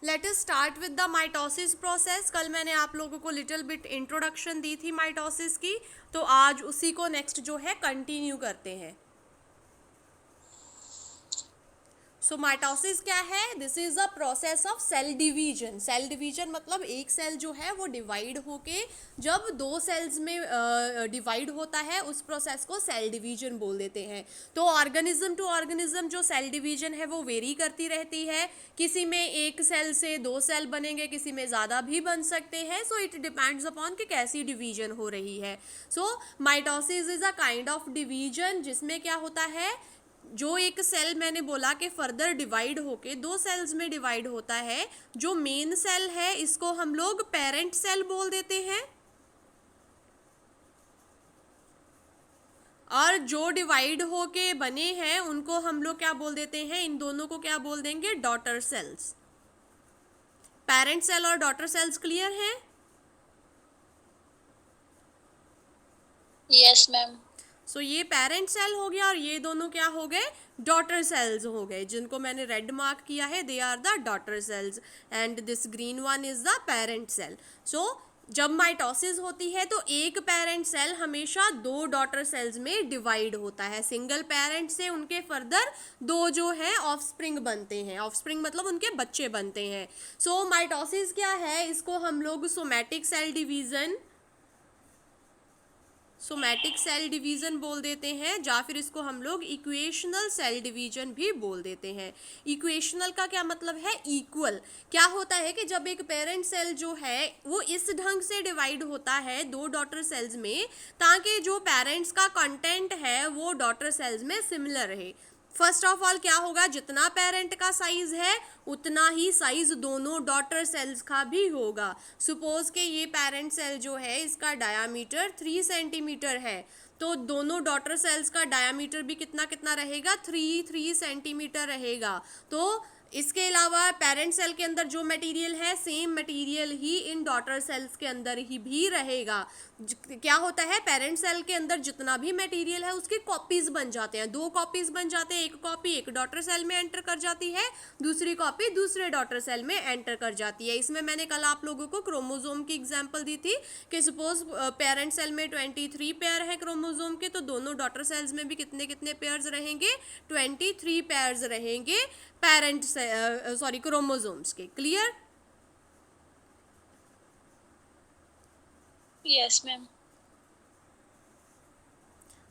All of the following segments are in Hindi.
Late us start with the mitosis process. कल मैंने आप लोगों को लिटिल बिट इंट्रोडक्शन दी थी माइटोसिस की, तो आज उसी को नेक्स्ट जो है कंटिन्यू करते हैं। सो माइटोसिस क्या है? This is a process of cell division. Cell division मतलब एक सेल जो है वो डिवाइड होके जब दो सेल्स में डिवाइड होता है, उस प्रोसेस को सेल डिवीजन बोल देते हैं। तो ऑर्गेनिज्म टू ऑर्गेनिज्म जो सेल डिवीजन है वो वेरी करती रहती है। किसी में एक सेल से दो सेल बनेंगे, किसी में ज़्यादा भी बन सकते हैं। सो इट डिपेंड्स अपॉन कि कैसी डिवीजन हो रही है। So mitosis is a kind of division जिसमें क्या होता है, जो एक सेल मैंने बोला कि फर्दर डिवाइड होके दो सेल्स में डिवाइड होता है, जो मेन सेल है इसको हम लोग पेरेंट सेल बोल देते हैं, और जो डिवाइड होके बने हैं उनको हम लोग क्या बोल देते हैं, इन दोनों को क्या बोल देंगे, डॉटर सेल्स। पेरेंट सेल और डॉटर सेल्स क्लियर हैं? Yes ma'am. सो ये पेरेंट सेल हो गया और ये दोनों क्या हो गए, डॉटर सेल्स हो गए, जिनको मैंने रेड मार्क किया है, they are the daughter cells and this green one is the parent cell. So जब माइटोसिस होती है तो एक पेरेंट सेल हमेशा दो डॉटर सेल्स में डिवाइड होता है। सिंगल पेरेंट से उनके फर्दर दो जो है ऑफस्प्रिंग बनते हैं। ऑफस्प्रिंग मतलब उनके बच्चे बनते हैं। सो माइटोसिस क्या है, इसको हम लोग somatic cell division, somatic cell division बोल देते हैं, या फिर इसको हम लोग इक्वेशनल सेल डिवीजन भी बोल देते हैं। इक्वेशनल का क्या मतलब है, इक्वल। क्या होता है कि जब एक पेरेंट सेल जो है वो इस ढंग से डिवाइड होता है दो डॉटर सेल्स में, ताकि जो पेरेंट्स का कंटेंट है वो डॉटर सेल्स में सिमिलर रहे। फर्स्ट ऑफ ऑल क्या होगा, जितना पेरेंट का साइज है उतना ही साइज दोनों डॉटर सेल्स का भी होगा। सपोज के ये पेरेंट सेल जो है इसका डायामीटर 3 सेंटीमीटर है, तो दोनों डॉटर सेल्स का डायामीटर भी कितना कितना रहेगा, 3 सेंटीमीटर रहेगा। तो इसके अलावा पेरेंट सेल के अंदर जो मटेरियल है सेम मटेरियल ही इन डॉटर सेल्स के अंदर ही भी रहेगा। क्या होता है, पेरेंट सेल के अंदर जितना भी मटेरियल है उसके कॉपीज बन जाते हैं, दो कॉपीज बन जाते हैं। एक कॉपी एक डॉटर सेल में एंटर कर जाती है, दूसरी कॉपी दूसरे डॉटर सेल में एंटर कर जाती है। इसमें मैंने कल आप लोगों को क्रोमोजोम की एग्जांपल दी थी कि सपोज पेरेंट सेल में 23 पेयर है क्रोमोजोम के, तो दोनों डॉटर सेल्स में भी कितने कितने पेयर्स रहेंगे, 23 पेयर्स रहेंगे पेरेंट सॉरी क्रोमोजोम्स के। Clear? Yes ma'am.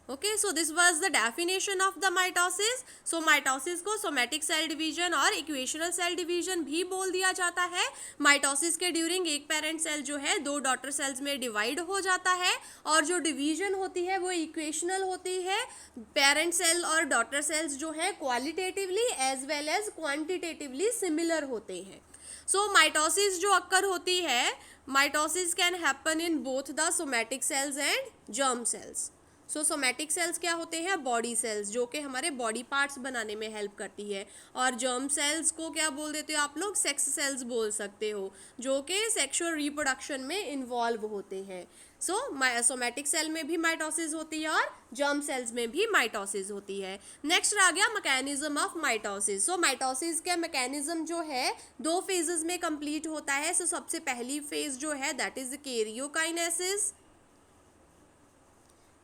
Okay, so this was the definition of the mitosis. So mitosis को सोमैटिक सेल डिवीजन और इक्वेशनल सेल डिवीजन भी बोल दिया जाता है। माइटोसिस के ड्यूरिंग एक पेरेंट सेल जो है दो डॉटर सेल्स में डिवाइड हो जाता है, और जो डिवीजन होती है वो इक्वेशनल होती है। पेरेंट सेल और डॉटर सेल्स जो है qualitatively as well as quantitatively similar होते हैं। सो माइटोसिस जो अक्कर होती है, mitosis can happen in both the somatic cells and germ cells. So somatic cells क्या होते हैं, बॉडी सेल्स, जो कि हमारे बॉडी पार्ट्स बनाने में हेल्प करती है। और जर्म सेल्स को क्या बोल देते हो आप लोग, सेक्स सेल्स बोल सकते हो, जो कि सेक्सुअल रिप्रोडक्शन में इन्वॉल्व होते हैं। सो सोमैटिक सेल में भी माइटोसिस होती है और जर्म सेल्स में भी माइटोसिस होती है। नेक्स्ट आ गया mechanism of mitosis. So mitosis का मैकेनिज्म जो है दो फेजेस में कंप्लीट होता है। सो सबसे पहली फेज जो है दैट इज कैरियोकाइनेसिस।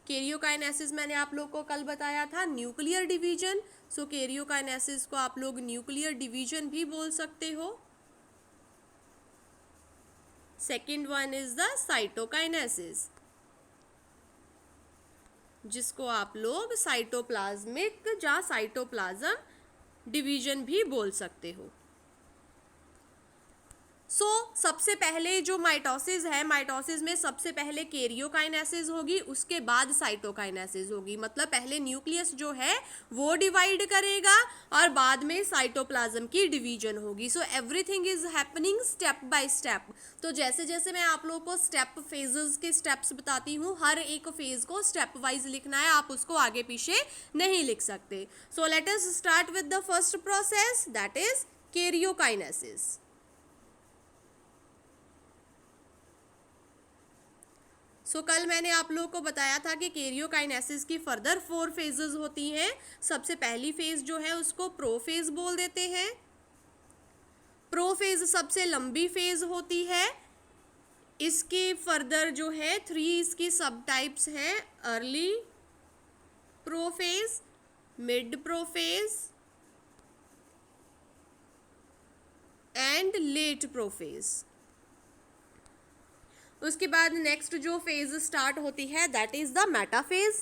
कैरियोकाइनेसिस मैंने आप लोग को कल बताया था, न्यूक्लियर डिवीजन। सो कैरियोकाइनेसिस को आप लोग न्यूक्लियर डिवीजन भी बोल सकते हो। Second one is the cytokinesis, जिसको आप लोग साइटोप्लाज्मिक या साइटोप्लाज्म डिवीजन भी बोल सकते हो। सो सबसे पहले जो माइटोसिस है, माइटोसिस में सबसे पहले कैरियोकाइनेसिस होगी, उसके बाद साइटोकाइनेसिस होगी। मतलब पहले न्यूक्लियस जो है वो डिवाइड करेगा और बाद में साइटोप्लाज्म की डिवीजन होगी। So everything is happening step by step. तो जैसे जैसे मैं आप लोगों को स्टेप फेजेस के स्टेप्स बताती हूँ, हर एक फेज को स्टेप वाइज लिखना है, आप उसको आगे पीछे नहीं लिख सकते। सो let us start with the first process that is karyokinesis. कल मैंने आप लोगों को बताया था कि कैरियोकाइनेसिस की फर्दर 4 फेजेस होती हैं। सबसे पहली फेज जो है उसको प्रोफेज बोल देते हैं। प्रोफेज सबसे लंबी फेज होती है। इसके फर्दर जो है 3 इसकी सब टाइप्स हैं, early prophase, mid prophase and let prophase. उसके बाद नेक्स्ट जो फेज स्टार्ट होती है that is the metaphase.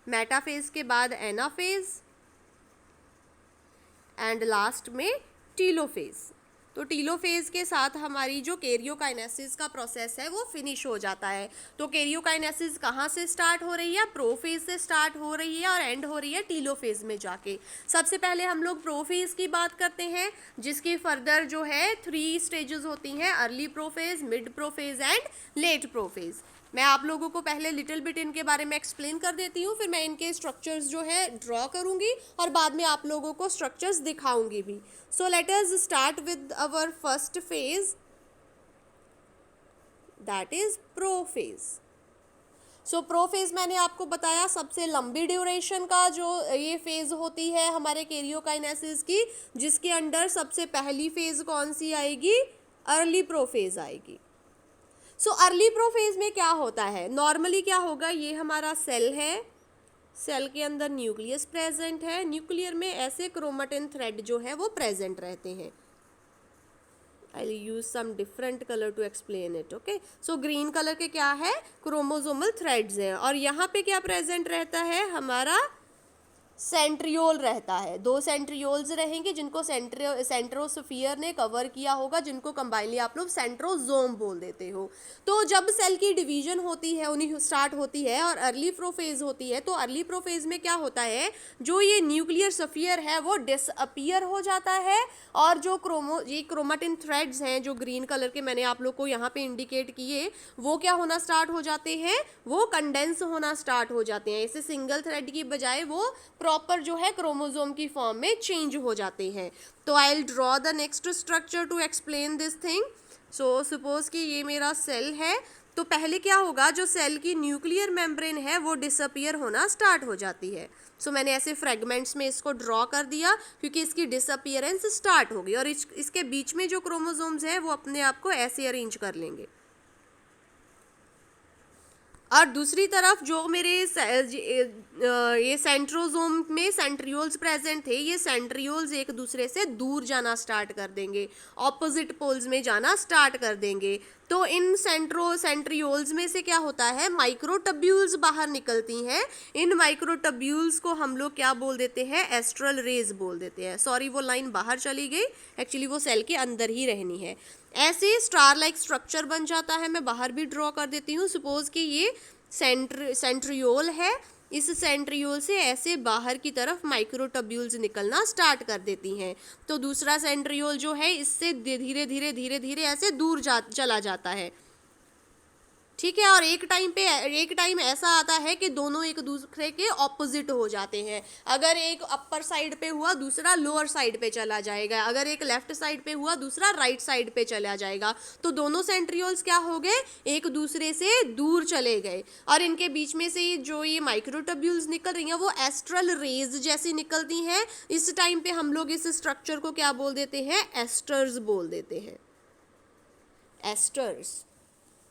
Metaphase के बाद एनाफेज एंड लास्ट में टीलोफेज। तो टीलोफेज के साथ हमारी जो कैरियोकाइनेसिस का प्रोसेस है वो फिनिश हो जाता है। तो कैरियोकाइनेसिस कहाँ से स्टार्ट हो रही है? प्रोफेज से स्टार्ट हो रही है और एंड हो रही है टीलोफेज में जाके। सबसे पहले हम लोग प्रोफेज की बात करते हैं, जिसकी फर्दर जो है 3 स्टेजेस होती हैं, early prophase, mid prophase and let prophase. मैं आप लोगों को पहले लिटिल बिट इनके बारे में एक्सप्लेन कर देती हूँ, फिर मैं इनके स्ट्रक्चर्स जो है ड्रॉ करूँगी और बाद में आप लोगों को स्ट्रक्चर्स दिखाऊंगी भी। So let us start with our first phase that is prophase. So prophase मैंने आपको बताया सबसे लंबी ड्यूरेशन का जो ये फेज होती है हमारे कैरियोकाइनेसिस की, जिसके अंडर सबसे पहली फेज कौन सी आएगी? अर्ली प्रोफेज आएगी। सो अर्ली प्रोफेज में क्या होता है? नॉर्मली क्या होगा, ये हमारा सेल है, सेल के अंदर न्यूक्लियस प्रेजेंट है, न्यूक्लियर में ऐसे क्रोमेटिन थ्रेड जो है वो प्रेजेंट रहते हैं। I will use some different colour to explain it. Okay, so green colour के क्या है? क्रोमोसोमल थ्रेड्स हैं। और यहाँ पे क्या प्रेजेंट रहता है? हमारा सेंट्रियोल रहता है। 2 सेंट्रियोल्स रहेंगे जिनको सेंट्रोस्फीयर ने कवर किया होगा, जिनको कंबाइनली आप लोग सेंट्रोजोम बोल देते हो। तो जब सेल की डिवीजन होती है, उन्हीं स्टार्ट होती है और अर्ली प्रोफेज होती है, तो अर्ली प्रोफेज में क्या होता है, जो ये न्यूक्लियर स्फीयर है वो डिसअपियर हो जाता है और जो ये क्रोमेटिन थ्रेड्स हैं जो ग्रीन कलर के मैंने आप लोग को यहाँ पे इंडिकेट किए, वो क्या होना स्टार्ट हो जाते हैं? वो कंडेंस होना स्टार्ट हो जाते हैं। इसे सिंगल थ्रेड की बजाय वो प्रॉपर जो है क्रोमोसोम की फॉर्म में चेंज हो जाते हैं। तो I will draw the next structure to explain this thing. So suppose कि ये मेरा सेल है, तो पहले क्या होगा, जो सेल की न्यूक्लियर मेम्ब्रेन है वो डिसअपियर होना स्टार्ट हो जाती है। सो मैंने ऐसे फ्रेगमेंट्स में इसको ड्रॉ कर दिया क्योंकि इसकी डिसअपियरेंस स्टार्ट हो गई और इसके बीच में जो क्रोमोसोम्स हैं वो अपने आप को ऐसे अरेंज कर लेंगे। और दूसरी तरफ जो मेरे ये सेंट्रोजोम में सेंट्रियोल्स प्रेजेंट थे, ये सेंट्रियोल्स एक दूसरे से दूर जाना स्टार्ट कर देंगे, ऑपोजिट पोल्स में जाना स्टार्ट कर देंगे। तो इन सेंट्रियोल्स में से क्या होता है, माइक्रोटब्यूल्स बाहर निकलती हैं। इन माइक्रोटब्यूल्स को हम लोग क्या बोल देते हैं? एस्ट्रल रेज बोल देते हैं। सॉरी, वो लाइन बाहर चली गई, एक्चुअली वो सेल के अंदर ही रहनी है। ऐसे स्टार लाइक स्ट्रक्चर बन जाता है। मैं बाहर भी ड्रॉ कर देती हूँ। सपोज कि ये सेंट्रियोल है, इस सेंट्रियोल से ऐसे बाहर की तरफ माइक्रोटब्यूल्स निकलना स्टार्ट कर देती हैं। तो दूसरा सेंट्रियोल जो है इससे धीरे धीरे धीरे धीरे ऐसे दूर चला जाता है, ठीक है। और एक टाइम ऐसा आता है कि दोनों एक दूसरे के ऑपोजिट हो जाते हैं। अगर एक अपर साइड पे हुआ, दूसरा लोअर साइड पे चला जाएगा। अगर एक लेफ्ट साइड पे हुआ, दूसरा राइट साइड पे चला जाएगा। तो दोनों सेंट्रियोल्स क्या हो गए? एक दूसरे से दूर चले गए। और इनके बीच में से जो ये माइक्रोटब्यूल्स निकल रही हैं वो एस्ट्रल रेज जैसी निकलती हैं। इस टाइम पे हम लोग इस स्ट्रक्चर को क्या बोल देते हैं? एस्टर्स बोल देते हैं, एस्टर्स,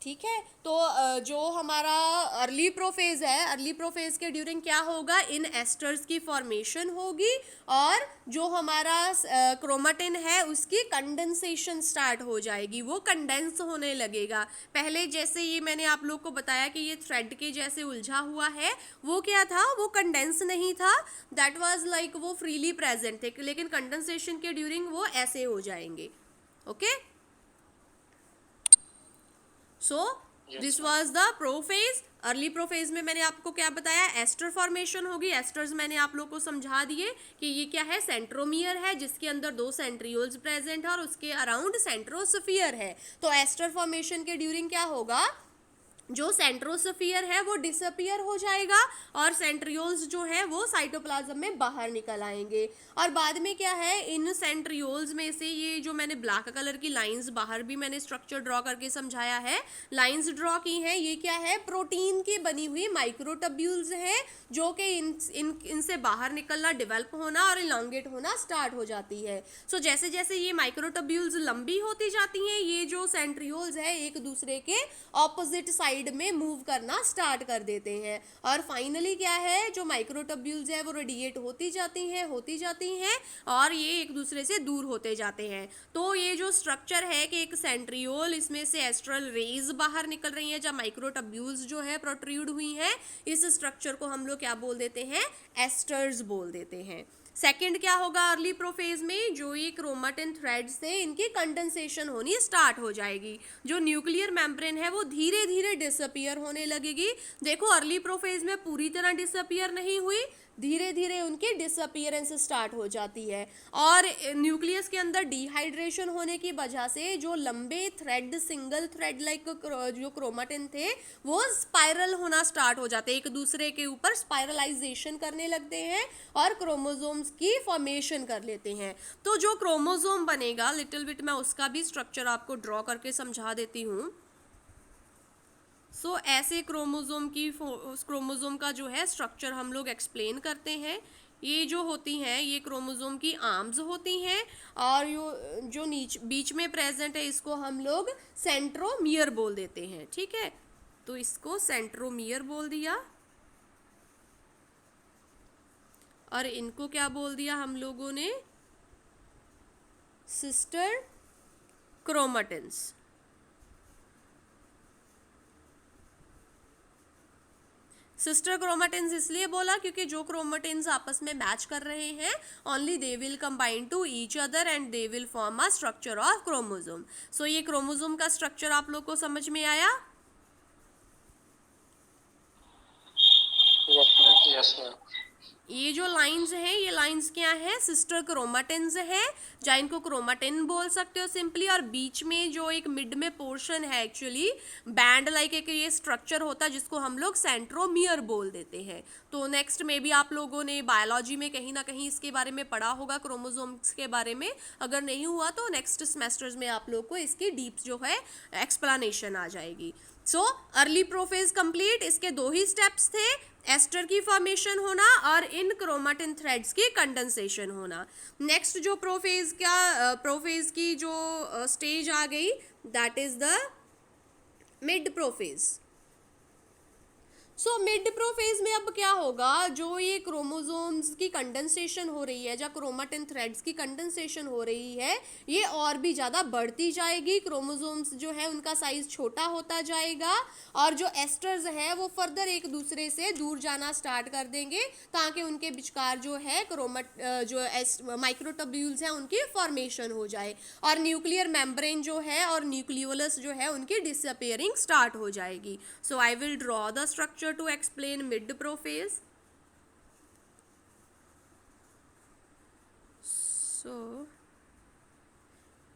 ठीक है। तो जो हमारा अर्ली प्रोफेज है, अर्ली प्रोफेज के ड्यूरिंग क्या होगा? इन एस्टर्स की फॉर्मेशन होगी और जो हमारा क्रोमेटिन है उसकी कंडेंसेशन स्टार्ट हो जाएगी, वो कंडेंस होने लगेगा। पहले जैसे ये मैंने आप लोग को बताया कि ये थ्रेड के जैसे उलझा हुआ है, वो क्या था? वो कंडेंस नहीं था, दैट वाज लाइक वो फ्रीली प्रेजेंट थे, लेकिन कंडेंसेशन के ड्यूरिंग वो ऐसे हो जाएंगे। Okay, so this was the prophase. Early prophase में मैंने आपको क्या बताया? एस्टर फॉर्मेशन होगी। एस्टर्स मैंने आप लोग को समझा दिए कि ये क्या है? सेंट्रोमियर है जिसके अंदर 2 सेंट्रियोल्स प्रेजेंट है और उसके अराउंड सेंट्रोस्फीयर है। तो एस्टर फॉर्मेशन के ड्यूरिंग क्या होगा? जो सेंट्रोस्फीयर है वो डिसअपियर हो जाएगा और सेंट्रियोल्स जो है वो साइटोप्लाज्म में बाहर निकल आएंगे। और बाद में क्या है, इन सेंट्रियोल्स में से ये जो मैंने ब्लैक कलर की लाइंस बाहर भी मैंने स्ट्रक्चर ड्रॉ करके समझाया है, लाइंस ड्रॉ की हैं, ये क्या है, प्रोटीन की बनी हुई माइक्रोटब्यूल्स हैं जो कि इनसे बाहर निकलना, डेवलप होना और इलांगेट होना स्टार्ट हो जाती है। सो जैसे जैसे ये माइक्रोटब्यूल्स लंबी होती जाती हैं, ये जो सेंट्रियोल्स है एक दूसरे के ऑपोजिट साइड में मूव करना स्टार्ट कर देते हैं। और फाइनली क्या है, जो माइक्रोटब्यूल्स है वो रेडिएट होती जाती हैं और ये एक दूसरे से दूर होते जाते हैं। तो ये जो स्ट्रक्चर है कि एक सेंट्रियोल, इसमें से एस्ट्रल रेज बाहर निकल रही हैं जब माइक्रोटब्यूल्स जो है प्रोट्रूड हुई हैं, इस स्ट्रक्चर को हम लोग क्या बोल देते हैं, एस्टर्स बोल देते हैं। सेकंड क्या होगा अर्ली प्रोफेज में, जो ये क्रोमेटिन थ्रेड से इनकी कंडेंसेशन होनी स्टार्ट हो जाएगी, जो न्यूक्लियर मेम्ब्रेन है वो धीरे धीरे डिसअपियर होने लगेगी। देखो अर्ली प्रोफेज में पूरी तरह डिसअपियर नहीं हुई, धीरे धीरे उनकी डिसअपियरेंस स्टार्ट हो जाती है। और न्यूक्लियस के अंदर डिहाइड्रेशन होने की वजह से जो लंबे थ्रेड, सिंगल थ्रेड लाइक जो क्रोमेटिन थे वो स्पाइरल होना स्टार्ट हो जाते हैं, एक दूसरे के ऊपर स्पाइरलाइजेशन करने लगते हैं और क्रोमोसोम्स की फॉर्मेशन कर लेते हैं। तो जो क्रोमोसोम बनेगा, लिटिल बिट मैं उसका भी स्ट्रक्चर आपको ड्रॉ करके समझा देती हूँ। सो ऐसे क्रोमोसोम का जो है स्ट्रक्चर हम लोग एक्सप्लेन करते हैं। ये जो होती हैं ये क्रोमोसोम की आर्म्स होती हैं और जो बीच में प्रेजेंट है इसको हम लोग सेंट्रोमियर बोल देते हैं, ठीक है। तो इसको सेंट्रोमियर बोल दिया और इनको क्या बोल दिया हम लोगों ने, सिस्टर क्रोमेटिन्स। सिस्टर क्रोमेटिन्स इसलिए बोला क्योंकि जो क्रोमेटिन्स आपस में मैच कर रहे हैं, only they will combine to each other and they will form a structure of chromosome. So ये क्रोमोसोम का स्ट्रक्चर आप लोग को समझ में आया? Yes ma'am. ये जो लाइंस हैं, ये लाइंस क्या हैं, सिस्टर क्रोमेटिन्स हैं, या इनको क्रोमेटिन बोल सकते हो सिंपली। और बीच में जो एक मिड में पोर्शन है, एक्चुअली बैंड लाइक एक ये स्ट्रक्चर होता है जिसको हम लोग सेंट्रोमियर बोल देते हैं। तो नेक्स्ट में भी आप लोगों ने बायोलॉजी में कहीं ना कहीं इसके बारे में पढ़ा होगा, क्रोमोसोम्स के बारे में। अगर नहीं हुआ तो नेक्स्ट सेमेस्टर्स में आप लोग को इसकी डीप जो है एक्सप्लेनेशन आ जाएगी। सो अर्ली प्रोफेज कंप्लीट, इसके दो ही स्टेप्स थे, एस्टर की फॉर्मेशन होना और इन क्रोमेटिन थ्रेड्स की कंडेंसेशन होना। नेक्स्ट जो प्रोफेज की जो स्टेज आ गई, that is the mid prophase. So mid prophase में अब क्या होगा, जो ये क्रोमोसोम्स की कंडेंसेशन हो रही है, या क्रोमेटिन थ्रेड्स की कंडेंसेशन हो रही है, ये और भी ज़्यादा बढ़ती जाएगी। क्रोमोसोम्स जो है उनका साइज छोटा होता जाएगा और जो एस्टर्स है वो फर्दर एक दूसरे से दूर जाना स्टार्ट कर देंगे ताकि उनके विचकार जो है माइक्रोटब्यूल्स हैं उनकी फॉर्मेशन हो जाए और न्यूक्लियर मेम्ब्रेन जो है और न्यूक्लियोलस जो है उनकी डिसअपियरिंग स्टार्ट हो जाएगी। So I will draw the structure to explain mid prophase. So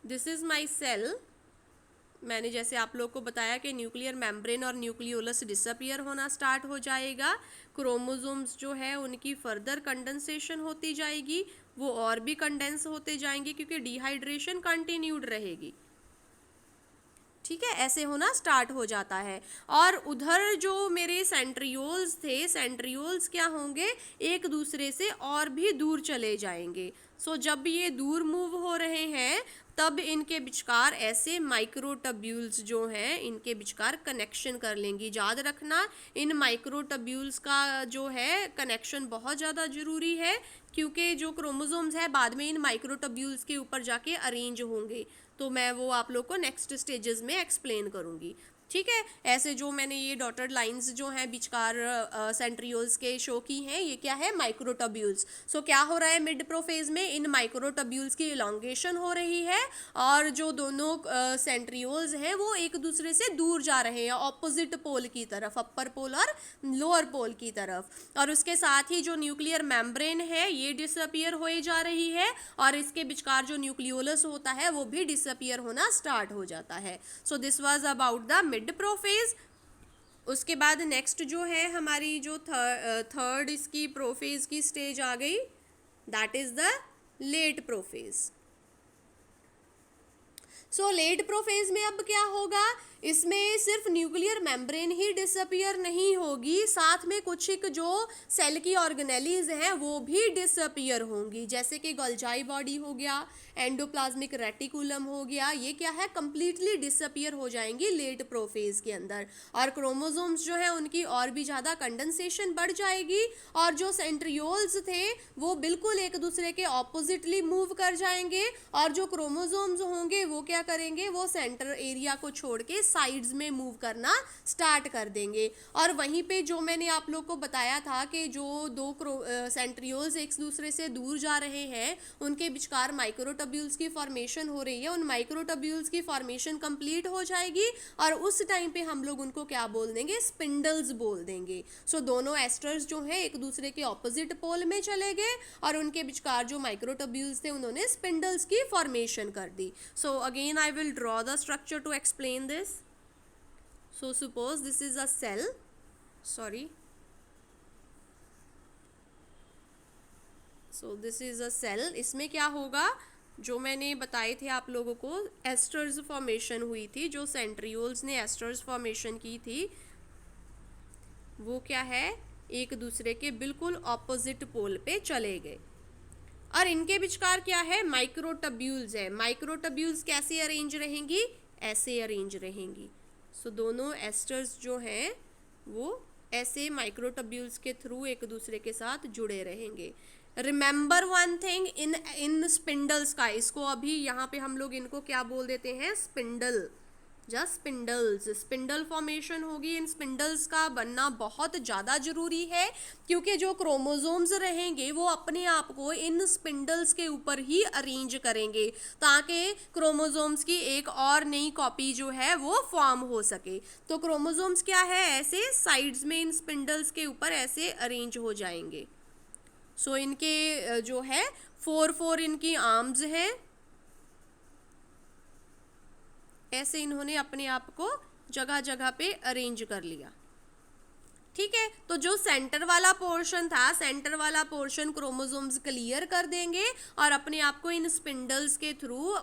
this is my cell. मैंने जैसे आप लोग को बताया कि न्यूक्लियर मेम्ब्रेन और न्यूक्लियोलस डिसअपियर होना स्टार्ट हो जाएगा, क्रोमोसोम्स जो है उनकी फर्दर कंडेंसेशन होती जाएगी, वो और भी कंडेंस होते जाएंगे क्योंकि डिहाइड्रेशन कंटिन्यूड रहेगी, ठीक है, ऐसे होना स्टार्ट हो जाता है। और उधर जो मेरे सेंट्रियोल्स थे, सेंट्रियोल्स क्या होंगे, एक दूसरे से और भी दूर चले जाएंगे। सो जब ये दूर मूव हो रहे हैं तब इनके विचकार ऐसे माइक्रोटब्यूल्स जो हैं इनके विचकार कनेक्शन कर लेंगी। याद रखना इन माइक्रोटब्यूल्स का जो है कनेक्शन बहुत ज़्यादा ज़रूरी है क्योंकि जो क्रोमोसोम्स है बाद में इन माइक्रोटब्यूल्स के ऊपर जाके अरेंज होंगे, तो मैं वो आप लोग को नेक्स्ट स्टेजेस में एक्सप्लेन करूँगी, ठीक है। ऐसे जो मैंने ये डॉटेड लाइंस जो हैं बीचकार सेंट्रियोल्स के शो की हैं, ये क्या है, माइक्रोटब्यूल्स। सो क्या हो रहा है मिड प्रोफेज में, इन माइक्रोटब्यूल्स की इलांगेशन हो रही है और जो दोनों सेंट्रियोल्स हैं वो एक दूसरे से दूर जा रहे हैं ऑपोजिट पोल की तरफ, अपर पोल और लोअर पोल की तरफ। और उसके साथ ही जो न्यूक्लियर मेम्ब्रेन है ये डिसअपियर हो जा रही है और इसके विचकार जो न्यूक्लियोलस होता है वो भी डिसअपियर होना स्टार्ट हो जाता है। So this was about the mid prophase. उसके बाद नेक्स्ट जो है हमारी जो थर्ड इसकी प्रोफेज की स्टेज आ गई, that is the late prophase. So late prophase में अब क्या होगा, इसमें सिर्फ न्यूक्लियर मेम्ब्रेन ही डिसअपियर नहीं होगी, साथ में कुछ एक जो सेल की ऑर्गेनेलीज हैं वो भी डिसअपियर होंगी, जैसे कि गोल्जाई बॉडी हो गया, एंडोप्लाज्मिक रेटिकुलम हो गया, ये क्या है कंप्लीटली डिसअपियर हो जाएंगी लेट प्रोफेज के अंदर। और क्रोमोसोम्स जो है उनकी और भी ज़्यादा कंडेंसेशन बढ़ जाएगी, और जो सेंट्रियोल्स थे वो बिल्कुल एक दूसरे के ऑपोजिटली मूव कर जाएंगे, और जो क्रोमोसोम्स होंगे वो क्या करेंगे, वो सेंटर एरिया को छोड़ के साइड्स में मूव करना स्टार्ट कर देंगे। और वहीं पे जो मैंने आप लोग को बताया था कि जो दो सेंट्रियोल्स एक दूसरे से दूर जा रहे हैं उनके विचकार माइक्रोटब्यूल्स की फॉर्मेशन हो रही है, उन माइक्रोटब्यूल्स की फॉर्मेशन कंप्लीट हो जाएगी और उस टाइम पे हम लोग उनको क्या बोल देंगे, स्पिंडल्स बोल देंगे। सो दोनों एस्टर्स जो हैं एक दूसरे के ऑपोजिट पोल में चले गए और उनके विचकार जो माइक्रोटब्यूल्स थे उन्होंने स्पिंडल्स की फॉर्मेशन कर दी। So again I will draw the structure to explain this. So suppose this is a cell, sorry, so this is a cell, इसमें क्या होगा, जो मैंने बताए थे आप लोगों को एस्टर्स फॉर्मेशन हुई थी, जो सेंट्रियोल्स ने एस्टर्स फॉर्मेशन की थी वो क्या है, एक दूसरे के बिल्कुल ऑपोजिट पोल पे चले गए और इनके विचकार क्या है, माइक्रोटब्यूल्स है। माइक्रोटब्यूल्स कैसे अरेंज रहेंगी, ऐसे अरेंज रहेंगी। सो दोनों एस्टर्स जो हैं वो ऐसे माइक्रोटब्यूल्स के थ्रू एक दूसरे के साथ जुड़े रहेंगे। रिमेंबर वन थिंग, इन स्पिंडल्स का, इसको अभी यहाँ पे हम लोग इनको क्या बोल देते हैं, spindle, just spindles, spindle formation होगी। इन स्पिंडल्स का बनना बहुत ज़्यादा जरूरी है क्योंकि जो क्रोमोसोम्स रहेंगे वो अपने आप को इन स्पिंडल्स के ऊपर ही अरेंज करेंगे ताकि क्रोमोसोम्स की एक और नई कॉपी जो है वो फॉर्म हो सके। तो क्रोमोसोम्स क्या है, ऐसे साइड्स में इन स्पिंडल्स के ऊपर ऐसे अरेंज हो जाएंगे। सो इनके जो है 4 इनकी आर्म्स हैं, ऐसे इन्होंने अपने आप को जगह जगह पे अरेंज कर लिया। ठीक है, तो जो सेंटर वाला पोर्शन था, सेंटर वाला पोर्शन क्रोमोसोम्स क्लियर कर देंगे और अपने आप को इन स्पिंडल्स के थ्रू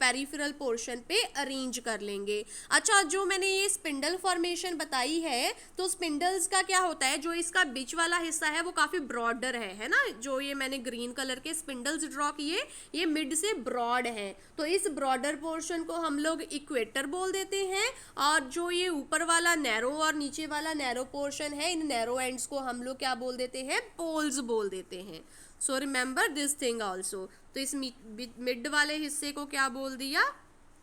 पेरिफेरल पोर्शन पे अरेंज कर लेंगे। अच्छा, जो मैंने ये स्पिंडल फॉर्मेशन बताई है तो स्पिंडल्स का क्या होता है, जो इसका बीच वाला हिस्सा है वो काफ़ी ब्रॉडर है ना, जो ये मैंने ग्रीन कलर के स्पिंडल्स ड्रॉ किए ये मिड से ब्रॉड है, तो इस ब्रॉडर पोर्शन को हम लोग इक्वेटर बोल देते हैं, और जो ये ऊपर वाला नैरो और नीचे वाला नैरो पोर्शन है, इन नैरो एंड्स को हम लोग क्या बोल देते हैं, पोल्स बोल देते हैं। So remember this thing also. तो इस मिड वाले हिस्से को क्या बोल दिया,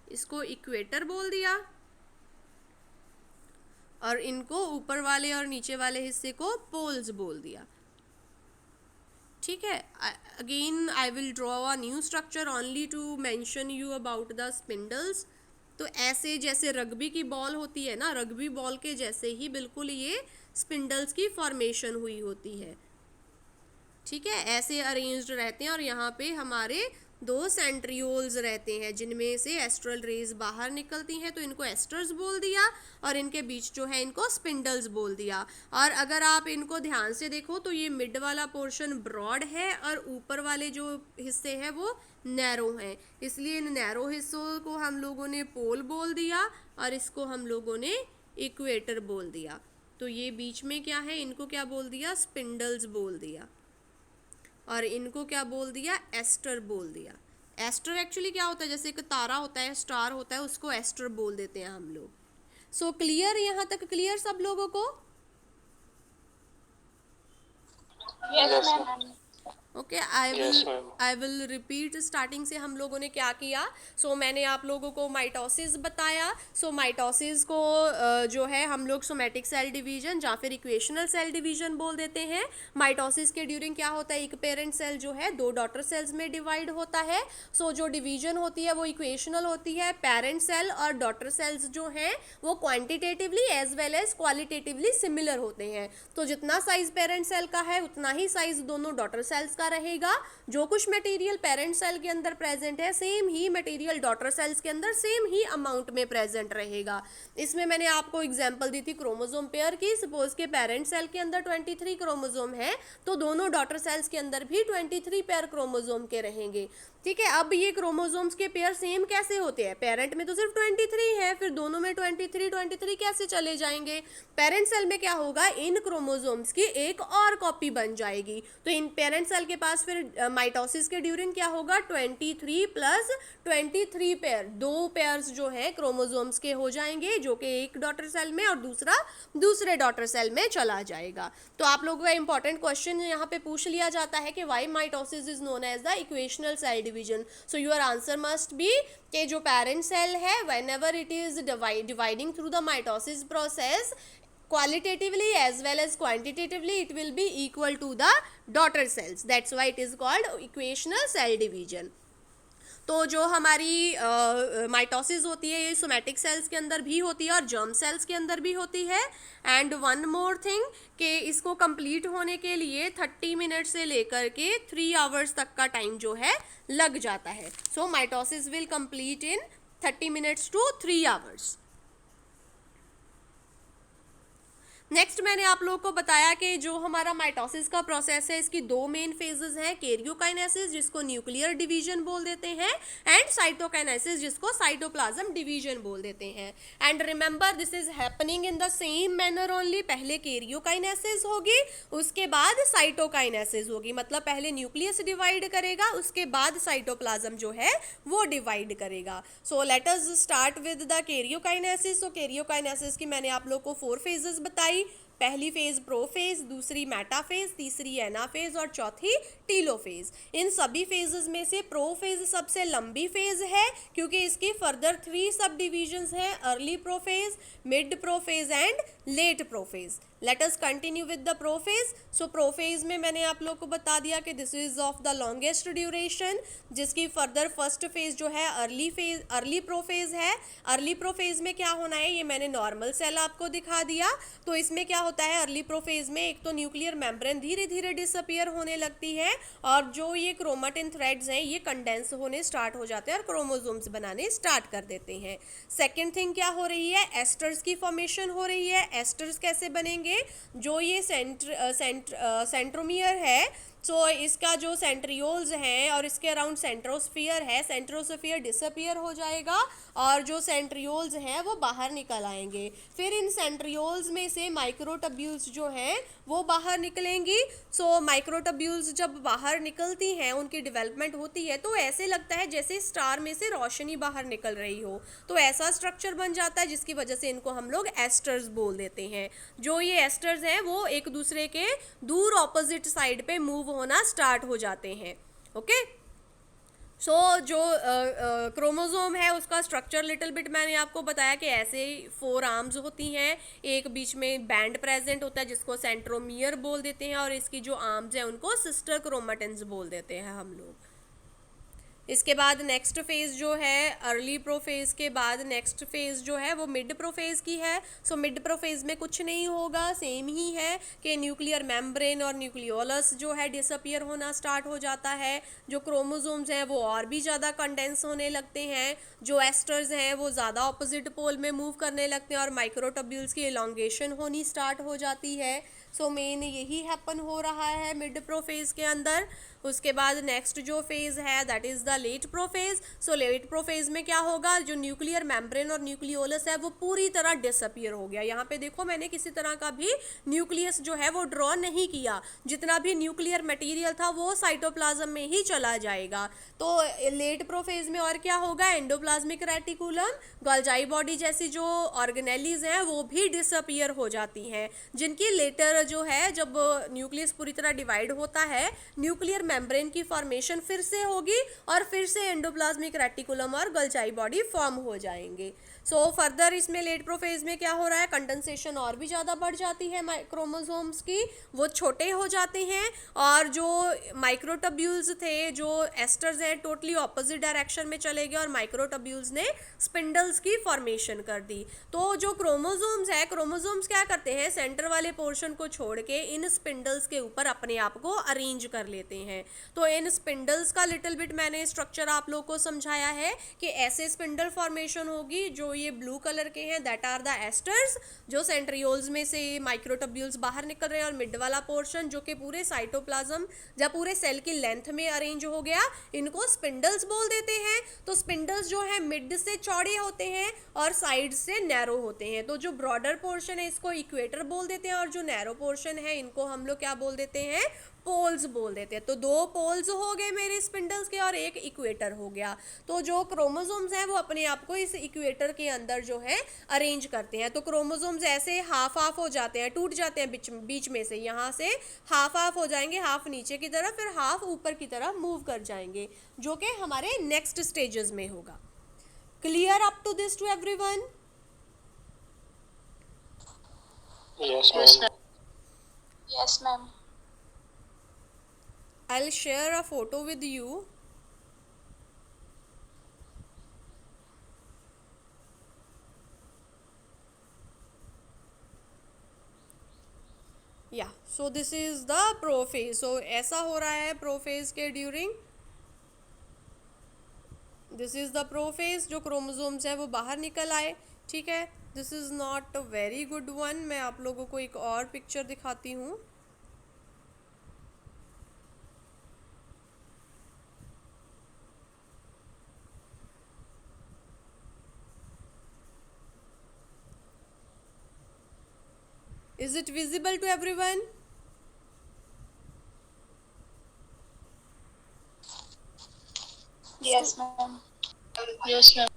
इसको इक्वेटर बोल दिया, और इनको ऊपर वाले और नीचे वाले हिस्से को पोल्स बोल दिया। ठीक है, again I will draw a new structure only to mention you about the spindles. तो ऐसे जैसे रग्बी की बॉल होती है ना, रग्बी बॉल के जैसे ही बिल्कुल ये स्पिंडल्स की फॉर्मेशन हुई होती है। ठीक है, ऐसे अरेंज्ड रहते हैं और यहाँ पे हमारे 2 सेंट्रियोल्स रहते हैं जिनमें से एस्ट्रल रेज बाहर निकलती हैं, तो इनको एस्टर्स बोल दिया और इनके बीच जो है इनको स्पिंडल्स बोल दिया। और अगर आप इनको ध्यान से देखो तो ये मिड वाला पोर्शन ब्रॉड है और ऊपर वाले जो हिस्से हैं वो नैरो हैं, इसलिए इन नैरो हिस्सों को हम लोगों ने पोल बोल दिया और इसको हम लोगों ने इक्वेटर बोल दिया। तो ये बीच में क्या है, इनको क्या बोल दिया, स्पिंडल्स बोल दिया, और इनको क्या बोल दिया, एस्टर बोल दिया। एस्टर एक्चुअली क्या होता है, जैसे एक तारा होता है, स्टार होता है, उसको एस्टर बोल देते हैं हम लोग। सो क्लियर, यहाँ तक क्लियर सब लोगों को? Yes, ma'am. Okay, I will repeat starting से हम लोगों ने क्या किया। सो मैंने आप लोगों को माइटोसिस बताया। सो माइटोसिस को जो है हम लोग सोमैटिक सेल डिवीजन या फिर इक्वेशनल सेल डिवीजन बोल देते हैं। माइटोसिस के ड्यूरिंग क्या होता है, एक पेरेंट सेल जो है 2 डॉटर सेल्स में डिवाइड होता है। सो जो डिवीजन होती है वो इक्वेशनल होती है। पेरेंट सेल और डॉटर सेल्स जो हैं वो quantitatively as well as qualitatively similar होते हैं। तो जितना साइज पेरेंट सेल का है उतना ही साइज दोनों डॉटर सेल्स का रहेगा, जो कुछ मटेरियल पेरेंट सेल के अंदर प्रेजेंट है सेम ही मटेरियल डॉटर सेल्स के अंदर सेम ही अमाउंट में प्रेजेंट रहेगा। इसमें मैंने आपको एग्जांपल दी थी क्रोमोसोम पेयर की। सपोज के पेरेंट सेल के अंदर 23 क्रोमोसोम है तो दोनों डॉटर सेल्स के अंदर भी 23 पेयर क्रोमोसोम के रहेंगे। ठीक है, अब ये क्रोमोसोम्स के पेयर सेम कैसे होते हैं? पेरेंट में तो सिर्फ 23 है, फिर दोनों में 23 कैसे चले जाएंगे? पेरेंट सेल में क्या होगा, इन क्रोमोसोम्स की एक और कॉपी बन जाएगी। तो इन पेरेंट सेल के पास फिर माइटोसिस के ड्यूरिंग क्या होगा, 23 प्लस 23 पेयर, 2 पेयर्स जो है क्रोमोसोम्स के हो जाएंगे, जो कि एक डॉटर सेल में और दूसरा दूसरे डॉटर सेल में चला जाएगा। तो आप लोगों का इंपॉर्टेंट क्वेश्चन यहाँ पे पूछ लिया जाता है कि why mitosis is known as the equational cell division. So your answer must be कि जो पेरेंट सेल है whenever it is dividing through the mitosis process qualitatively as well as quantitatively it will be equal to the daughter cells, that's why it is called equational cell division। तो जो हमारी माइटोसिस होती है ये सोमैटिक सेल्स के अंदर भी होती है और जर्म सेल्स के अंदर भी होती है। एंड वन मोर थिंग कि इसको कंप्लीट होने के लिए 30 मिनट से लेकर के 3 आवर्स तक का टाइम जो है लग जाता है। So mitosis will complete in 30 minutes to 3 hours. Next मैंने आप लोगों को बताया कि जो हमारा माइटोसिस का प्रोसेस है इसकी 2 मेन फेजेस हैं, कैरियोकाइनेसिस जिसको न्यूक्लियर डिवीजन बोल देते हैं एंड साइटोकाइनेसिस जिसको साइटोप्लाज्म डिवीजन बोल देते हैं। And remember this is happening in the same manner only, पहले कैरियोकाइनेसिस होगी उसके बाद साइटोकाइनेसिस होगी, मतलब पहले न्यूक्लियस डिवाइड करेगा उसके बाद साइटोप्लाज्म जो है वो डिवाइड करेगा। सो let us start with the karyokinesis. So karyokinesis की मैंने आप लोग को 4 फेजेस बताई। पहली फेज प्रोफेज, दूसरी मेटाफेज, तीसरी एनाफेज और चौथी टीलोफेज। इन सभी फेजेस में से प्रोफेज सबसे लंबी फेज है क्योंकि इसकी फर्दर 3 सब डिविजन्स हैं, early prophase, mid prophase and let prophase. Let us continue with the prophase. So prophase में मैंने आप लोग को बता दिया कि this is of the longest duration, जिसकी फर्दर फर्स्ट फेज जो है अर्ली प्रोफेज है। अर्ली प्रोफेज में क्या होना है ये मैंने नॉर्मल सेल आपको दिखा दिया। तो इसमें क्या होता है अर्ली प्रोफेज में, एक तो न्यूक्लियर मेम्ब्रेन धीरे धीरे डिसअपियर होने लगती है और जो ये क्रोमेटिन थ्रेड्स हैं ये कंडेंस होने स्टार्ट हो जाते हैं और क्रोमोसोम्स बनाने स्टार्ट कर देते हैं। सेकेंड थिंग क्या हो रही है, एस्टर्स की फॉर्मेशन हो रही है। एस्टर्स कैसे बनेंगे, जो ये सेंट्रोमियर है सो इसका जो सेंट्रियोल्स हैं और इसके अराउंड सेंट्रोस्फियर है, सेंट्रोस्फियर डिसअपियर हो जाएगा और जो सेंट्रियोल्स हैं वो बाहर निकल आएंगे। फिर इन सेंट्रियोल्स में से माइक्रोटब्यूल्स जो हैं वो बाहर निकलेंगी। सो माइक्रोटब्यूल्स जब बाहर निकलती हैं उनकी डेवलपमेंट होती है तो ऐसे लगता है जैसे स्टार में से रोशनी बाहर निकल रही हो, तो ऐसा स्ट्रक्चर बन जाता है जिसकी वजह से इनको हम लोग एस्टर्स बोल देते हैं। जो ये एस्टर्स हैं वो एक दूसरे के दूर ऑपोजिट साइड पे मूव होना स्टार्ट हो जाते हैं। ओके, सो जो क्रोमोसोम है उसका स्ट्रक्चर लिटिल बिट मैंने आपको बताया कि ऐसे 4 आर्म्स होती हैं, एक बीच में बैंड प्रेजेंट होता है जिसको सेंट्रोमियर बोल देते हैं और इसकी जो आर्म्स हैं उनको सिस्टर क्रोमेटिन्स बोल देते हैं हम लोग। इसके बाद नेक्स्ट फेज जो है अर्ली प्रोफेज के बाद नेक्स्ट फेज जो है वो मिड प्रोफेज की है। सो मिड प्रोफेज में कुछ नहीं होगा, सेम ही है कि न्यूक्लियर मेम्ब्रेन और न्यूक्लियोलस जो है डिसअपियर होना स्टार्ट हो जाता है। जो क्रोमोसोम्स हैं वो और भी ज़्यादा कंडेंस होने लगते हैं, जो एस्टर्स हैं वो ज़्यादा ऑपोजिट पोल में मूव करने लगते हैं और माइक्रोटब्यूल्स की एलोंगेशन होनी स्टार्ट हो जाती है। सो मेन यही हैपन हो रहा है मिड प्रोफेज के अंदर। उसके बाद नेक्स्ट जो फेज है that is the late prophase. So late prophase में क्या होगा, जो न्यूक्लियर मेम्ब्रेन और न्यूक्लियोलस है वो पूरी तरह डिसअपियर हो गया। यहाँ पे देखो मैंने किसी तरह का भी न्यूक्लियस जो है वो ड्रॉ नहीं किया, जितना भी न्यूक्लियर मटेरियल था वो साइटोप्लाज्म में ही चला जाएगा। तो लेट प्रोफेज में और क्या होगा, एंडोप्लाज्मिक रेटिकुलम, गोल्जाई बॉडी जैसी जो ऑर्गेनेलीज हैं वो भी डिसअपियर हो जाती हैं, जिनकी लेटर जो है जब न्यूक्लियस पूरी तरह डिवाइड होता है न्यूक्लियर मेम्ब्रेन की फॉर्मेशन फिर से होगी और फिर से एंडोप्लाज्मिक रेटिकुलम और गोल्जाई बॉडी फॉर्म हो जाएंगे। सो फर्दर इसमें लेट प्रोफेज में क्या हो रहा है, कंडेंसेशन और भी ज़्यादा बढ़ जाती है क्रोमोसोम्स की, वो छोटे हो जाते हैं और जो माइक्रोटब्यूल्स थे, जो एस्टर्स हैं, टोटली ऑपोजिट डायरेक्शन में चले गए और माइक्रोटब्यूल्स ने स्पिंडल्स की फॉर्मेशन कर दी। तो जो क्रोमोसोम्स है, क्रोमोसोम्स क्या करते हैं, सेंटर वाले पोर्शन को छोड़ के इन स्पिंडल्स के ऊपर अपने आप को अरेंज कर लेते हैं। हैं। तो इन स्पिंडल्स का लिटिल बिट मैंने स्ट्रक्चर आप लोग को समझाया है कि ऐसे स्पिंडल फॉर्मेशन होगी। जो ये ब्लू कलर के हैं दैट आर द एस्टर्स, जो सेंट्रियोल्स में से माइक्रोट्यूब्यूल्स बाहर निकल रहे हैं, और मिड वाला पोर्शन जो कि पूरे साइटोप्लाज्म या पूरे सेल की लेंथ में अरेंज हो गया, इनको स्पिंडल्स बोल देते हैं। तो स्पिंडल्स जो है मिड से चौड़े होते हैं और साइड से नैरो होते हैं। तो जो ब्रॉडर पोर्शन है इसको इक्वेटर बोल देते हैं, और जो नैरो पोर्शन है इनको हम लोग क्या बोल देते हैं, पोल्स बोल देते हैं। तो दो पोल्स हो गए मेरे स्पिंडल्स के और एक इक्वेटर हो गया। तो जो क्रोमोसोम्स हैं वो अपने आप को इस इक्वेटर के अंदर जो है अरेंज करते हैं। तो क्रोमोसोम्स ऐसे हाफ हाफ हो जाते हैं, टूट जाते हैं बीच में से, यहाँ से हाफ हाफ हो जाएंगे, हाफ नीचे की तरफ फिर हाफ ऊपर की तरफ मूव कर जाएंगे, जो कि हमारे नेक्स्ट स्टेजेस में होगा। Clear up to this to everyone? Yes, ma'am. Yes, ma'am. I'll share a photo with you. Yeah, so this is the prophase. So ऐसा हो रहा है prophase के during. This is the prophase, जो क्रोमोसोम्स है वो बाहर निकल आए, ठीक है। This is not a very good one. मैं आप लोगों को एक और पिक्चर दिखाती हूँ। Is it visible to everyone? Yes, ma'am. Yes, ma'am.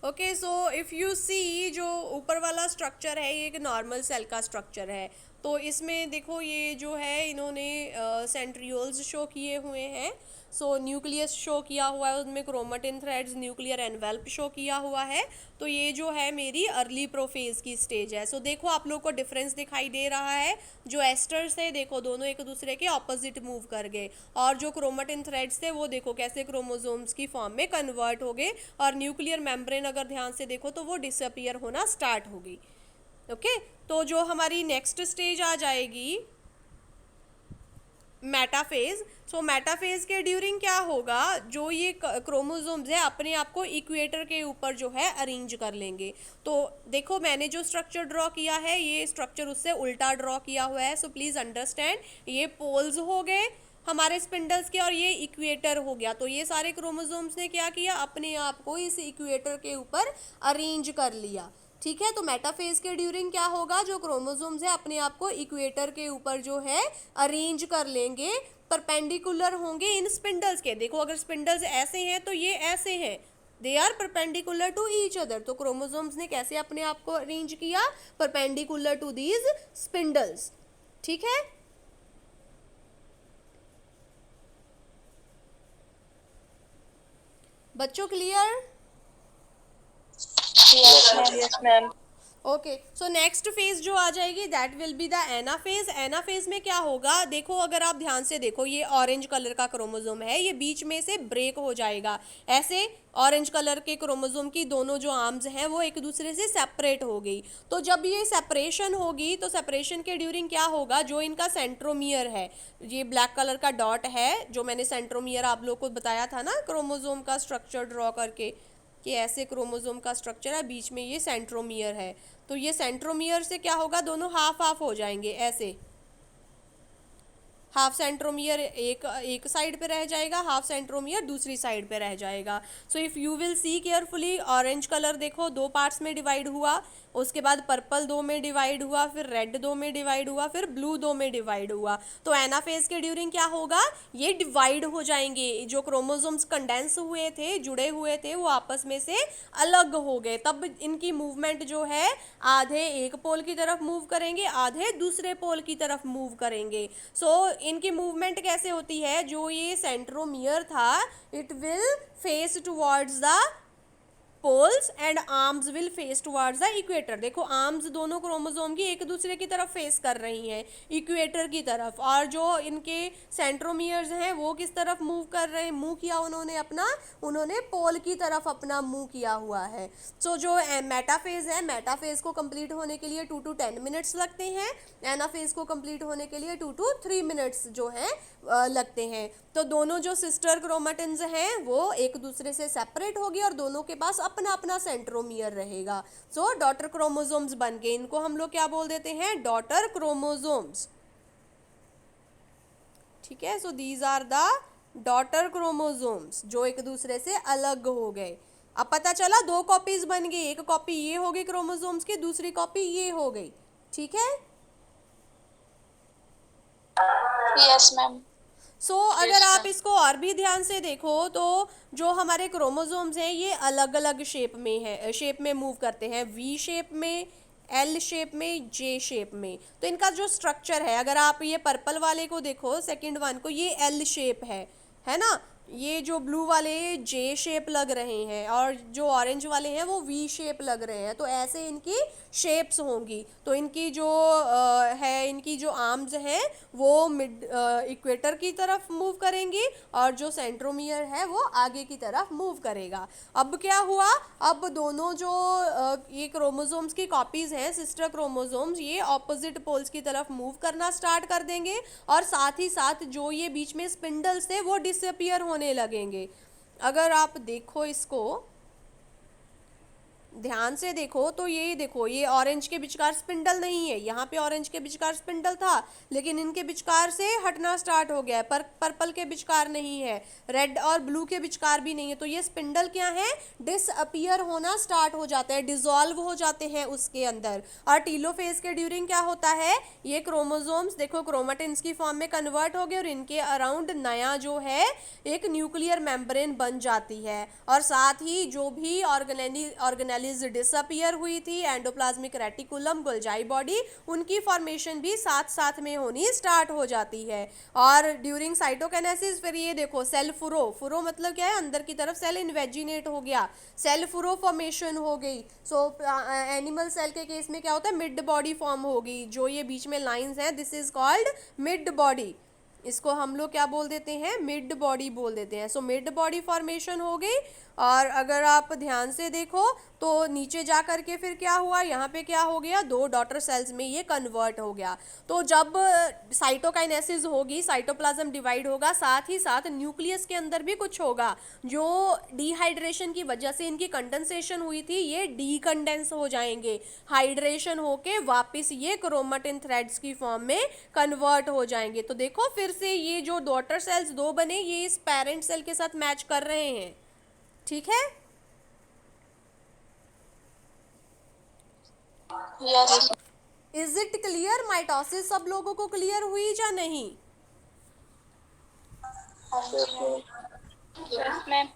Okay, so if you see, जो ऊपर वाला स्ट्रक्चर है ये एक नॉर्मल सेल का स्ट्रक्चर है। तो इसमें देखो ये जो है इन्होंने सेंट्रियोल्स शो किए हुए हैं। सो न्यूक्लियस शो किया हुआ है, उसमें chromatin threads, nuclear envelop show किया हुआ है। तो ये जो है मेरी अर्ली प्रोफेज की स्टेज है। सो देखो आप लोग को डिफरेंस दिखाई दे रहा है। जो एस्टर्स थे देखो दोनों एक दूसरे के ऑपोजिट मूव कर गए, और जो क्रोमेटिन थ्रेड्स थे वो देखो कैसे क्रोमोसोम्स की फॉर्म में कन्वर्ट हो गए, और न्यूक्लियर मेम्ब्रेन अगर ध्यान से देखो तो वो डिसअपियर होना स्टार्ट हो गई। ओके, तो जो हमारी नेक्स्ट स्टेज आ जाएगी मेटाफेज। सो मेटाफेज के ड्यूरिंग क्या होगा, जो ये क्रोमोसोम्स है अपने आप को इक्वेटर के ऊपर जो है अरेंज कर लेंगे। तो देखो मैंने जो स्ट्रक्चर ड्रॉ किया है ये स्ट्रक्चर उससे उल्टा ड्रॉ किया हुआ है। सो प्लीज़ अंडरस्टैंड, ये पोल्स हो गए हमारे स्पिंडल्स के और ये इक्वेटर हो गया। तो ये सारे क्रोमोसोम्स ने क्या किया, अपने आप को इस इक्वेटर के ऊपर अरेंज कर लिया, ठीक है। तो मेटाफेज के ड्यूरिंग क्या होगा, जो क्रोमोसोम्स है अपने आप को इक्वेटर के ऊपर जो है अरेंज कर लेंगे, परपेंडिकुलर होंगे इन स्पिंडल्स के। देखो अगर स्पिंडल्स ऐसे हैं तो ये ऐसे हैं, they are perpendicular to each other. तो क्रोमोसोम्स ने कैसे अपने आप को अरेंज किया, परपेंडिकुलर टू दीज स्पिंडल्स, ठीक है। बच्चों clear? Yes, ma'am. Okay, so next phase जो आ जाएगी that will be the anaphase. Anaphase में क्या होगा, देखो अगर आप ध्यान से देखो ये ऑरेंज कलर का क्रोमोसोम है, ये बीच में से ब्रेक हो जाएगा। ऐसे ऑरेंज कलर के क्रोमोसोम की दोनों जो आर्म्स हैं वो एक दूसरे से सेपरेट हो गई। तो जब ये सेपरेशन होगी तो सेपरेशन के ड्यूरिंग क्या होगा, जो इनका सेंट्रोमियर है, ये ब्लैक कलर का डॉट है जो मैंने सेंट्रोमियर आप लोग को बताया था ना क्रोमोसोम का स्ट्रक्चर ड्रॉ करके, कि ऐसे क्रोमोसोम का स्ट्रक्चर है, बीच में ये सेंट्रोमियर है। तो ये सेंट्रोमियर से क्या होगा, दोनों हाफ हाफ हो जाएंगे, ऐसे हाफ सेंट्रोमियर एक साइड पे रह जाएगा, हाफ सेंट्रोमियर दूसरी साइड पे रह जाएगा। सो if you will see carefully, orange colour देखो दो पार्ट्स में डिवाइड हुआ, उसके बाद पर्पल दो में डिवाइड हुआ, फिर रेड दो में डिवाइड हुआ, फिर ब्लू दो में डिवाइड हुआ। तो एनाफेज के ड्यूरिंग क्या होगा, ये डिवाइड हो जाएंगे। जो क्रोमोसोम्स कंडेंस हुए थे, जुड़े हुए थे, वो आपस में से अलग हो गए। तब इनकी मूवमेंट जो है आधे एक पोल की तरफ मूव करेंगे, आधे दूसरे पोल की तरफ मूव करेंगे। सो इनकी मूवमेंट कैसे होती है, जो ये सेंट्रोमियर था it will face towards the poles and arms will face towards the equator. देखो आर्म्स दोनों क्रोमोसोम की एक दूसरे की तरफ फेस कर रही हैं, इक्वेटर की तरफ, और जो इनके सेंट्रोमियर्स हैं वो किस तरफ मूव कर रहे हैं, मुंह किया उन्होंने पोल की तरफ अपना मुंह किया हुआ है। सो जो मेटाफेज है, मेटाफेज को कंप्लीट होने के लिए 2 to 10 मिनट्स लगते हैं, एनाफेज को कंप्लीट होने के लिए 2 to 3 मिनट्स जो है लगते हैं। तो दोनों जो सिस्टर क्रोमेटिन्स हैं वो एक दूसरे से सेपरेट होगी और दोनों के पास अपना अपना सेंट्रोमियर रहेगा। सो डॉटर क्रोमोसोम्स बन गए, इनको हम लोग क्या बोल देते हैं, डॉटर क्रोमोसोम्स। ठीक है, so these are the daughter chromosomes जो एक दूसरे से अलग हो गए। अब पता चला 2 कॉपीज बन गई, एक कॉपी ये हो गई क्रोमोसोम्स की, दूसरी कॉपी ये हो गई। ठीक है, Yes, ma'am. सो अगर आप इसको और भी ध्यान से देखो तो जो हमारे क्रोमोसोम्स हैं ये अलग अलग शेप में मूव करते हैं, वी शेप में, एल शेप में, जे शेप में। तो इनका जो स्ट्रक्चर है, अगर आप ये पर्पल वाले को देखो, सेकंड वन को, ये एल शेप है ना, ये जो ब्लू वाले जे शेप लग रहे हैं और जो ऑरेंज वाले हैं वो वी शेप लग रहे हैं। तो ऐसे इनकी शेप्स होंगी। तो इनकी जो इनकी जो आर्म्स हैं वो मिड इक्वेटर की तरफ मूव करेंगी और जो सेंट्रोमियर है वो आगे की तरफ मूव करेगा। अब क्या हुआ, अब दोनों जो ये क्रोमोसोम्स की कॉपीज हैं, सिस्टर क्रोमोसोम्स, ये ऑपोजिट पोल्स की तरफ मूव करना स्टार्ट कर देंगे और साथ ही साथ जो ये बीच में स्पिंडल्स थे वो डिसअपियर होने लगेंगे। अगर आप देखो इसको ध्यान से देखो तो ये देखो, ये ऑरेंज के विचकार स्पिंडल नहीं है, यहाँ पे ऑरेंज के विचकार स्पिंडल था लेकिन इनके विचकार से हटना स्टार्ट हो गया है। पर्पल के विचकार नहीं है, रेड और ब्लू के विचकार भी नहीं है। तो ये स्पिंडल क्या है, डिसअपियर होना स्टार्ट हो जाते हैं, डिसॉल्व हो जाते हैं उसके अंदर। और टीलोफेज के ड्यूरिंग क्या होता है, ये क्रोमोसोम्स देखो क्रोमेटिन्स की फॉर्म में कन्वर्ट हो गए और इनके अराउंड नया जो है एक न्यूक्लियर मेम्ब्रेन बन जाती है। और साथ ही जो भी ऑर्गेनेलिज डिसअपियर हुई थी, एंडोप्लाज्मिक रेटिकुलम, गोल्जाई बॉडी, उनकी फॉर्मेशन भी साथ साथ में होनी स्टार्ट हो जाती है। और ड्यूरिंग साइटोकाइनेसिस फिर ये देखो सेल फुरो मतलब क्या है, अंदर की तरफ सेल इन्वेजिनेट हो गया, सेल फुरो फॉर्मेशन हो गई। सो एनिमल सेल के केस में क्या होता है, मिड बॉडी फॉर्म होगी। जो ये बीच में लाइंस हैं this is called mid body, इसको हम लोग क्या बोल देते हैं, मिड बॉडी बोल देते हैं। सो मिड बॉडी फॉर्मेशन हो गई। और अगर आप ध्यान से देखो तो नीचे जा करके फिर क्या हुआ, यहाँ पे क्या हो गया, 2 डॉटर सेल्स में ये कन्वर्ट हो गया। तो जब साइटोकाइनेसिस होगी, साइटोप्लाज्म डिवाइड होगा, साथ ही साथ न्यूक्लियस के अंदर भी कुछ होगा। जो डिहाइड्रेशन की वजह से इनकी कंडेंसेशन हुई थी ये डीकंडेंस हो जाएंगे, हाइड्रेशन होके वापस ये क्रोमेटिन थ्रेड्स की फॉर्म में कन्वर्ट हो जाएंगे। तो देखो फिर से ये जो डॉटर सेल्स 2 बने ये इस पेरेंट सेल के साथ मैच कर रहे हैं। ठीक है, Yes. Is it clear, mitosis सब लोगों को क्लियर हुई या नहीं? Yes, ma'am.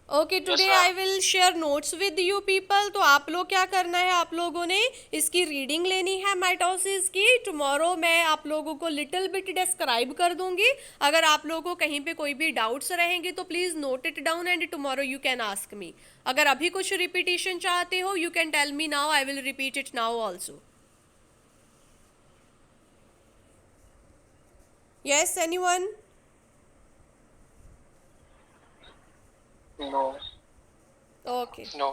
Okay, today I will share notes with you people. तो आप लोग क्या करना है, आप लोगों ने इसकी रीडिंग लेनी है माइटोसिस की। टुमारो मैं आप लोगों को लिटिल बिट डिस्क्राइब कर दूंगी। अगर आप लोगों को कहीं पे कोई भी डाउट्स रहेंगे तो please note it down and tomorrow you can ask me. अगर अभी कुछ रिपीटिशन चाहते हो you can tell me now, I will repeat it now also. Yes, anyone? No. Okay, No.